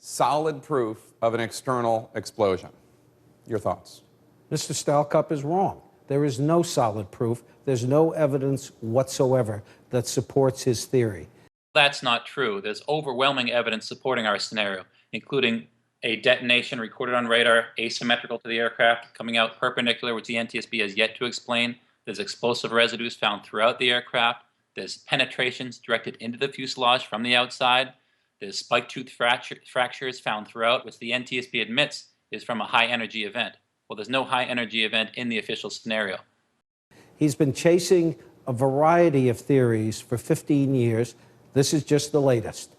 solid proof of an external explosion. Your thoughts? Mr. Stalcup is wrong. There is no solid proof. There's no evidence whatsoever that supports his theory. That's not true. There's overwhelming evidence supporting our scenario, including a detonation recorded on radar asymmetrical to the aircraft coming out perpendicular, which the NTSB has yet to explain. There's explosive residues found throughout the aircraft. There's penetrations directed into the fuselage from the outside. There's spike tooth fractures found throughout, which the NTSB admits is from a high-energy event. Well, there's no high-energy event in the official scenario. He's been chasing a variety of theories for 15 years. This is just the latest.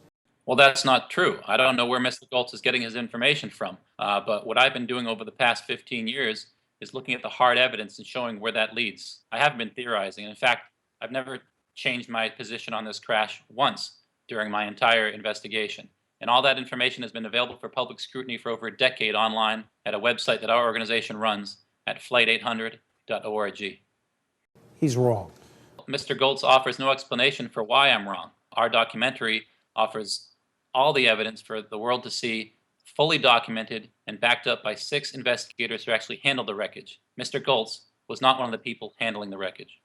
Well, that's not true. I don't know where Mr. Goelz is getting his information from, but what I've been doing over the past 15 years is looking at the hard evidence and showing where that leads. I haven't been theorizing. In fact, I've never changed my position on this crash once during my entire investigation. And all that information has been available for public scrutiny for over a decade online at a website that our organization runs at flight800.org. He's wrong. Mr. Goelz offers no explanation for why I'm wrong. Our documentary offers all the evidence for the world to see, fully documented and backed up by 6 investigators who actually handled the wreckage. Mr. Goelz was not one of the people handling the wreckage.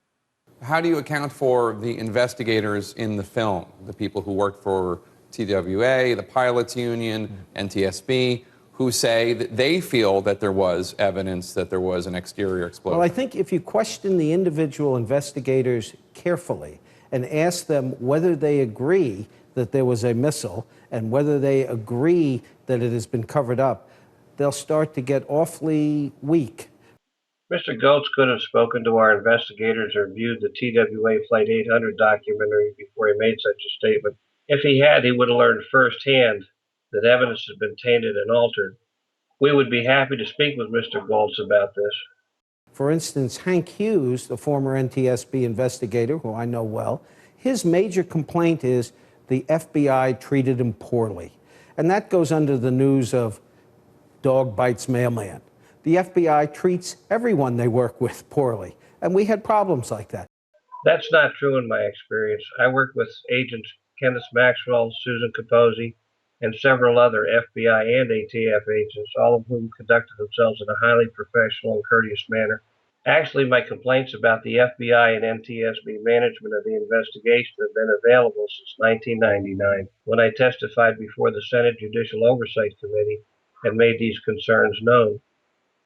How do you account for the investigators in the film, the people who worked for TWA, the pilots union, NTSB, who say that they feel that there was evidence that there was an exterior explosion? Well, I think if you question the individual investigators carefully and ask them whether they agree that there was a missile and whether they agree that it has been covered up, they'll start to get awfully weak. Mr. Goelz could have spoken to our investigators or viewed the TWA Flight 800 documentary before he made such a statement. If he had, he would have learned firsthand that evidence has been tainted and altered. We would be happy to speak with Mr. Goelz about this. For instance, Hank Hughes, the former NTSB investigator, who I know well, his major complaint is the FBI treated him poorly. And that goes under the news of dog bites mailman. The FBI treats everyone they work with poorly, and we had problems like that. That's not true in my experience. I worked with agents Kenneth Maxwell, Susan Capozzi, and several other FBI and ATF agents, all of whom conducted themselves in a highly professional and courteous manner. Actually, my complaints about the FBI and NTSB management of the investigation have been available since 1999, when I testified before the Senate Judicial Oversight Committee and made these concerns known.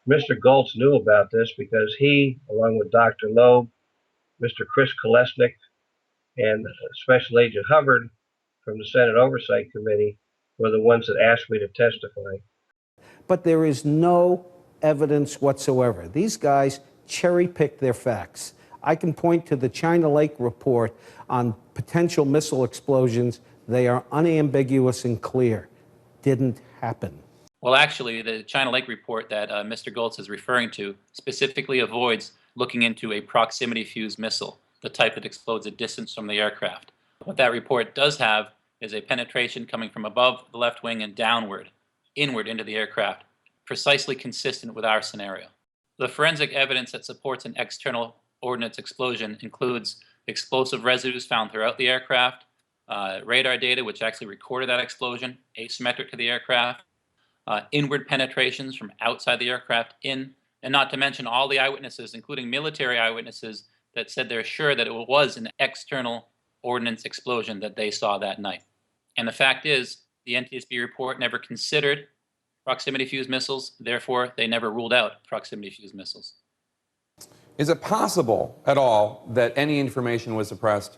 Mr. Goelz knew about this because he, along with Dr. Loeb, Mr. Chris Kolesnik, and Special Agent Hubbard from the Senate Oversight Committee were the ones that asked me to testify. But there is no evidence whatsoever. These guys cherry-pick their facts. I can point to the China Lake report on potential missile explosions. They are unambiguous and clear. Didn't happen. Well, actually, the China Lake report that Mr. Goelz is referring to specifically avoids looking into a proximity fuse missile, the type that explodes at distance from the aircraft. What that report does have is a penetration coming from above the left wing and downward, inward into the aircraft, precisely consistent with our scenario. The forensic evidence that supports an external ordnance explosion includes explosive residues found throughout the aircraft, radar data which actually recorded that explosion, asymmetric to the aircraft, inward penetrations from outside the aircraft in, and not to mention all the eyewitnesses, including military eyewitnesses, that said they're sure that it was an external ordnance explosion that they saw that night. And the fact is, the NTSB report never considered proximity fuse missiles, therefore they never ruled out proximity fuse missiles. Is it possible at all that any information was suppressed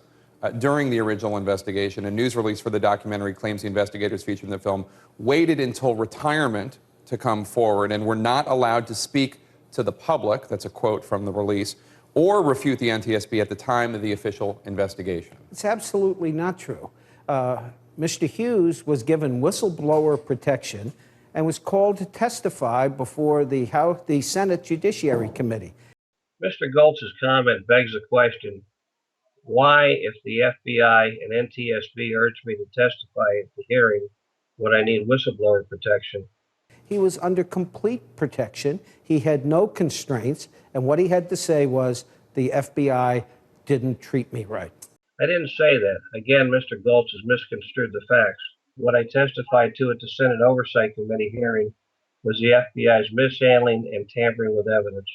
during the original investigation? A news release for the documentary claims the investigators featured in the film waited until retirement to come forward and were not allowed to speak to the public, that's a quote from the release, or refute the NTSB at the time of the official investigation. It's absolutely not true. Mr. Hughes was given whistleblower protection and was called to testify before the Senate Judiciary Committee. Mr. Goelz's comment begs the question, why, if the FBI and NTSB urged me to testify at the hearing, would I need whistleblower protection? He was under complete protection. He had no constraints, and what he had to say was, the FBI didn't treat me right. I didn't say that. Again, Mr. Goelz has misconstrued the facts. What I testified to at the Senate Oversight Committee hearing was the FBI's mishandling and tampering with evidence.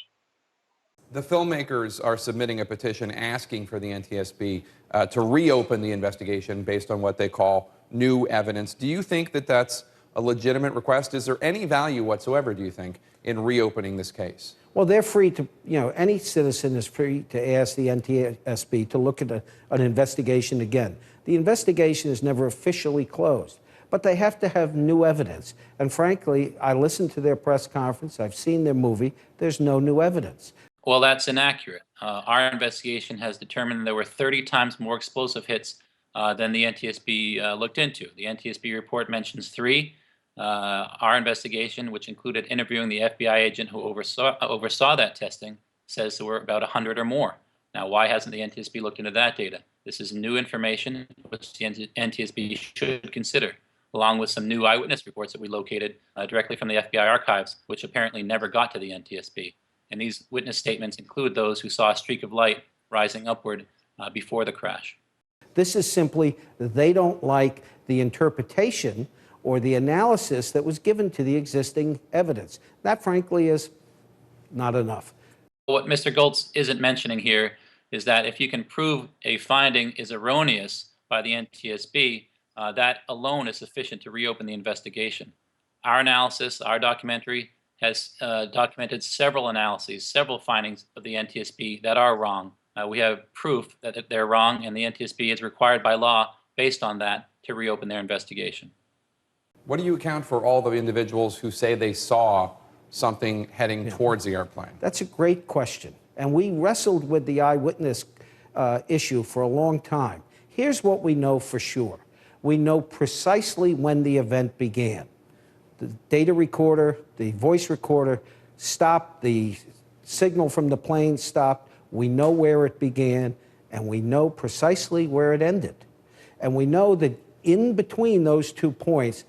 The filmmakers are submitting a petition asking for the NTSB to reopen the investigation based on what they call new evidence. Do you think that that's a legitimate request? Is there any value whatsoever, do you think, in reopening this case? Well, they're free to, any citizen is free to ask the NTSB to look at an investigation again. The investigation is never officially closed, but they have to have new evidence. And frankly, I listened to their press conference, I've seen their movie, there's no new evidence. Well, that's inaccurate. Our investigation has determined there were 30 times more explosive hits than the NTSB looked into. The NTSB report mentions 3. Our investigation, which included interviewing the FBI agent who oversaw that testing, says there were about 100 or more. Now, why hasn't the NTSB looked into that data? This is new information which the NTSB should consider, along with some new eyewitness reports that we located directly from the FBI archives, which apparently never got to the NTSB. And these witness statements include those who saw a streak of light rising upward before the crash. This is simply that they don't like the interpretation or the analysis that was given to the existing evidence. That, frankly, is not enough. What Mr. Goelz isn't mentioning here is that if you can prove a finding is erroneous by the NTSB, that alone is sufficient to reopen the investigation. Our analysis, our documentary, has documented several analyses, several findings of the NTSB that are wrong. We have proof that they're wrong, and the NTSB is required by law, based on that, to reopen their investigation. What do you account for all the individuals who say they saw something heading towards the airplane? That's a great question. And we wrestled with the eyewitness issue for a long time. Here's what we know for sure. We know precisely when the event began. The data recorder, the voice recorder stopped, the signal from the plane stopped. We know where it began, and we know precisely where it ended. And we know that in between those 2 points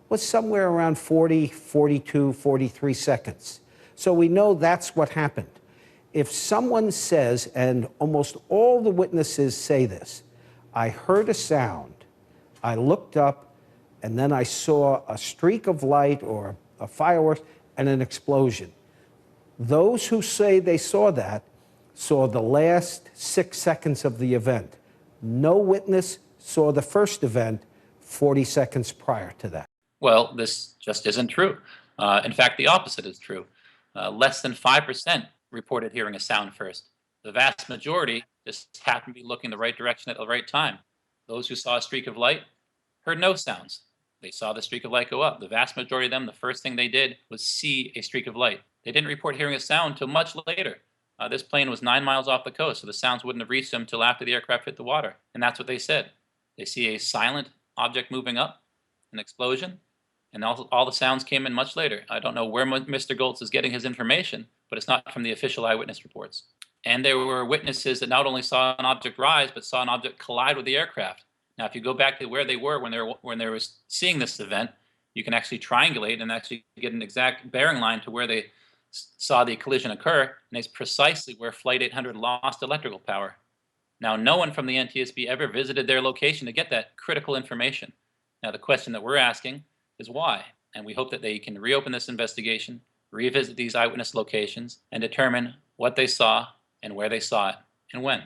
was somewhere around 40, 42, 43 seconds. So we know that's what happened. If someone says, and almost all the witnesses say this, I heard a sound, I looked up, and then I saw a streak of light or a fireworks and an explosion. Those who say they saw that saw the last 6 seconds of the event. No witness saw the first event 40 seconds prior to that. Well, this just isn't true. In fact, the opposite is true. Less than 5% reported hearing a sound first. The vast majority just happened to be looking the right direction at the right time. Those who saw a streak of light heard no sounds. They saw the streak of light go up. The vast majority of them, the first thing they did was see a streak of light. They didn't report hearing a sound until much later. This plane was 9 miles off the coast, so the sounds wouldn't have reached them until after the aircraft hit the water. And that's what they said. They see a silent object moving up, an explosion, and all the sounds came in much later. I don't know where Mr. Goelz is getting his information, but it's not from the official eyewitness reports. And there were witnesses that not only saw an object rise, but saw an object collide with the aircraft. Now, if you go back to where they were when they were seeing this event, you can actually triangulate and actually get an exact bearing line to where they saw the collision occur, and it's precisely where Flight 800 lost electrical power. Now, no one from the NTSB ever visited their location to get that critical information. Now, the question that we're asking is why, and we hope that they can reopen this investigation, revisit these eyewitness locations, and determine what they saw and where they saw it and when.